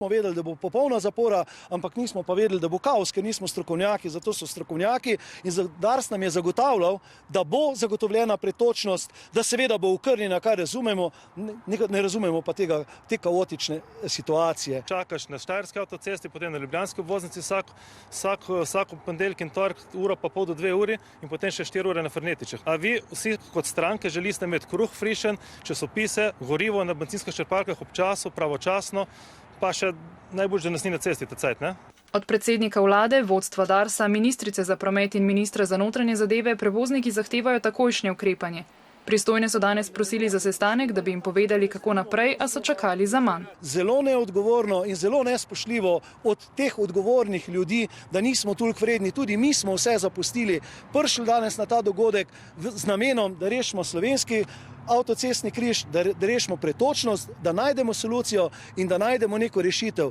Smo vedeli, da bo popolna zapora, ampak nismo pa vedeli, da bo kaos, ker nismo strokovnjaki, zato so strokovnjaki in Dars nam je zagotavljal, da bo zagotovljena pretočnost, da seveda bo okrnjena, kar razumemo, ne razumemo pa te kaotične situacije. Čakaš na Štajerski avtocesti, potem na Ljubljanski obvoznici vsak ponedeljek in torek, uro pa pol do 2 uri in potem še 4 ure na Fernetičah. A vi vsi kot stranke želite imeti kruh frišen, časopise, gorivo na bencinskih črpalkah ob času, pravočasno, pa še najbolj, da nas ni na cesti ta cajt, ne? Od predsednika vlade, vodstva Darsa, ministrice za promet in ministra za notranje zadeve prevozniki zahtevajo takojšnje ukrepanje. Pristojne so danes prosili za sestanek, da bi jim povedali, kako naprej, a so čakali za manj. Zelo neodgovorno in zelo nespoštljivo od teh odgovornih ljudi, da nismo toliko vredni. Tudi mi smo vse zapustili, prišli danes na ta dogodek z namenom, da rešimo slovenski avtocestni križ, da rešimo pretočnost, da najdemo solucijo in da najdemo neko rešitev.